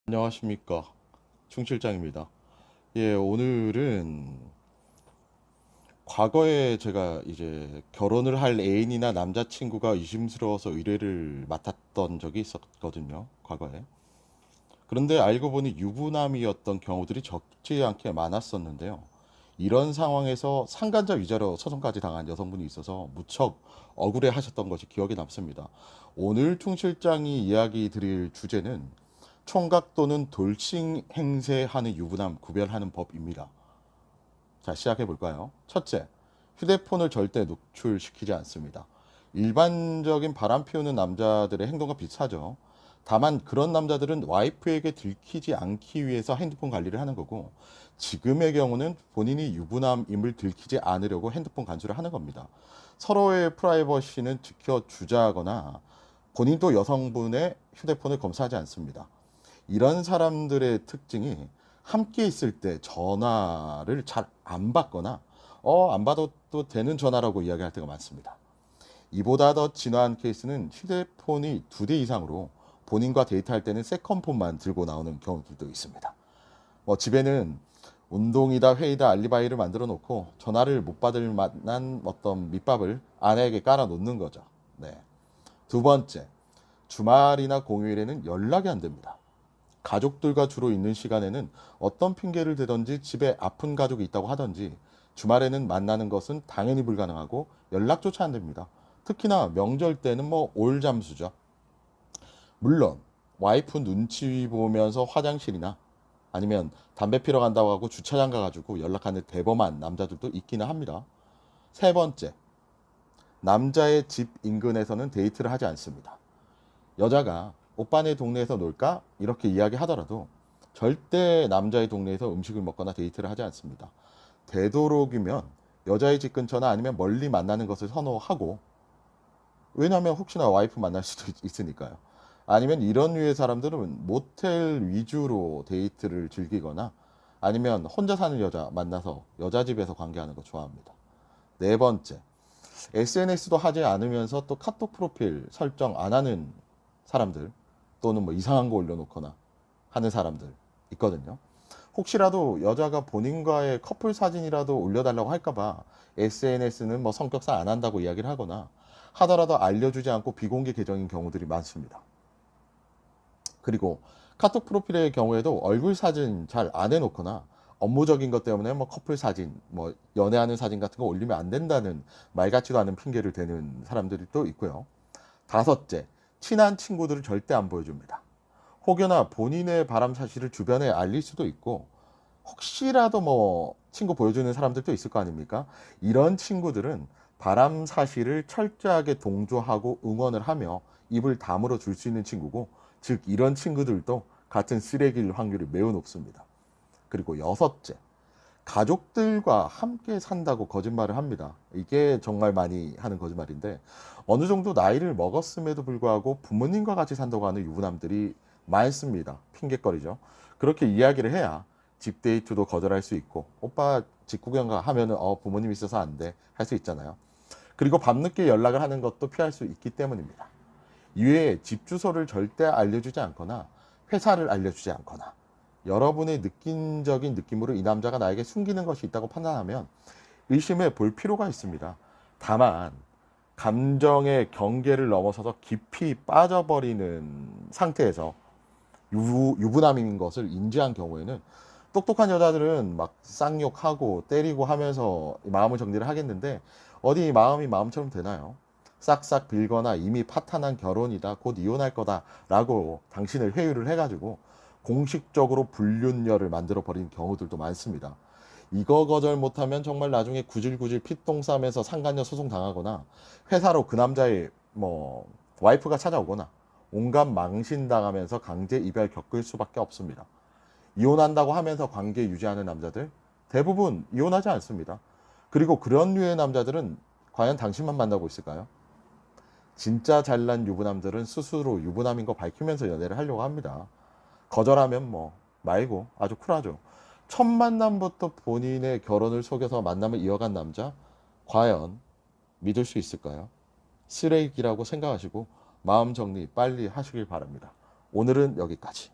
안녕하십니까. 충 실장입니다. 예, 오늘은 과거에 제가 이제 결혼을 할 애인이나 남자친구가 의심스러워서 의뢰를 맡았던 적이 있었거든요. 과거에. 그런데 알고 보니 유부남이었던 경우들이 적지 않게 많았었는데요. 이런 상황에서 상간자 위자료 소송까지 당한 여성분이 있어서 무척 억울해 하셨던 것이 기억에 남습니다. 오늘 충 실장이 이야기 드릴 주제는 총각 또는 돌싱 행세하는 유부남 구별하는 법입니다. 자, 시작해 볼까요? 첫째, 휴대폰을 절대 노출시키지 않습니다. 일반적인 바람 피우는 남자들의 행동과 비슷하죠. 다만 그런 남자들은 와이프에게 들키지 않기 위해서 핸드폰 관리를 하는 거고, 지금의 경우는 본인이 유부남임을 들키지 않으려고 핸드폰 간수를 하는 겁니다. 서로의 프라이버시는 지켜주자거나 본인도 여성분의 휴대폰을 검사하지 않습니다. 이런 사람들의 특징이 함께 있을 때 전화를 잘 안 받거나 안 받아도 되는 전화라고 이야기할 때가 많습니다. 이보다 더 진화한 케이스는 휴대폰이 2대 이상으로 본인과 데이트할 때는 세컨폰만 들고 나오는 경우들도 있습니다. 집에는 운동이다 회의다 알리바이를 만들어 놓고 전화를 못 받을 만한 어떤 밑밥을 아내에게 깔아 놓는 거죠. 네. 두 번째, 주말이나 공휴일에는 연락이 안 됩니다. 가족들과 주로 있는 시간에는 어떤 핑계를 대던지 집에 아픈 가족이 있다고 하던지 주말에는 만나는 것은 당연히 불가능하고 연락조차 안 됩니다. 특히나 명절 때는 올잠수죠. 물론 와이프 눈치 보면서 화장실이나 아니면 담배 피러 간다고 하고 주차장 가가지고 연락하는 대범한 남자들도 있기는 합니다. 세 번째, 남자의 집 인근에서는 데이트를 하지 않습니다. 여자가 오빠네 동네에서 놀까? 이렇게 이야기하더라도 절대 남자의 동네에서 음식을 먹거나 데이트를 하지 않습니다. 되도록이면 여자의 집 근처나 아니면 멀리 만나는 것을 선호하고, 왜냐하면 혹시나 와이프 만날 수도 있으니까요. 아니면 이런 류의 사람들은 모텔 위주로 데이트를 즐기거나 아니면 혼자 사는 여자 만나서 여자 집에서 관계하는 거 좋아합니다. 네 번째, SNS도 하지 않으면서 또 카톡 프로필 설정 안 하는 사람들, 또는 이상한 거 올려놓거나 하는 사람들 있거든요. 혹시라도 여자가 본인과의 커플 사진이라도 올려달라고 할까봐 SNS는 성격상 안 한다고 이야기를 하거나 하더라도 알려주지 않고 비공개 계정인 경우들이 많습니다. 그리고 카톡 프로필의 경우에도 얼굴 사진 잘 안 해놓거나 업무적인 것 때문에 커플 사진, 연애하는 사진 같은 거 올리면 안 된다는 말 같지도 않은 핑계를 대는 사람들이 또 있고요. 다섯째, 친한 친구들을 절대 안 보여줍니다. 혹여나 본인의 바람 사실을 주변에 알릴 수도 있고, 혹시라도 친구 보여주는 사람들도 있을 거 아닙니까? 이런 친구들은 바람 사실을 철저하게 동조하고 응원을 하며 입을 다물어 줄 수 있는 친구고, 즉 이런 친구들도 같은 쓰레기일 확률이 매우 높습니다. 그리고 여섯째, 가족들과 함께 산다고 거짓말을 합니다. 이게 정말 많이 하는 거짓말인데, 어느 정도 나이를 먹었음에도 불구하고 부모님과 같이 산다고 하는 유부남들이 많습니다. 핑계거리죠. 그렇게 이야기를 해야 집 데이트도 거절할 수 있고, 오빠 집 구경 가 하면은 부모님 있어서 안 돼 할 수 있잖아요. 그리고 밤늦게 연락을 하는 것도 피할 수 있기 때문입니다. 이외에 집 주소를 절대 알려주지 않거나 회사를 알려주지 않거나 여러분의 느낀적인 느낌으로 이 남자가 나에게 숨기는 것이 있다고 판단하면 의심해 볼 필요가 있습니다. 다만 감정의 경계를 넘어서서 깊이 빠져버리는 상태에서 유부남인 것을 인지한 경우에는, 똑똑한 여자들은 막 쌍욕하고 때리고 하면서 마음을 정리를 하겠는데, 어디 마음이 마음처럼 되나요? 싹싹 빌거나 이미 파탄한 결혼이다, 곧 이혼할 거다 라고 당신을 회유를 해가지고 공식적으로 불륜녀를 만들어 버린 경우들도 많습니다. 이거 거절 못하면 정말 나중에 구질구질 피똥 싸면서 상간녀 소송 당하거나 회사로 그 남자의 와이프가 찾아오거나 온갖 망신 당하면서 강제 이별 겪을 수밖에 없습니다. 이혼한다고 하면서 관계 유지하는 남자들 대부분 이혼하지 않습니다. 그리고 그런 류의 남자들은 과연 당신만 만나고 있을까요? 진짜 잘난 유부남들은 스스로 유부남인 거 밝히면서 연애를 하려고 합니다. 거절하면 말고 아주 쿨하죠. 첫 만남부터 본인의 결혼을 속여서 만남을 이어간 남자, 과연 믿을 수 있을까요? 쓰레기라고 생각하시고 마음 정리 빨리 하시길 바랍니다. 오늘은 여기까지.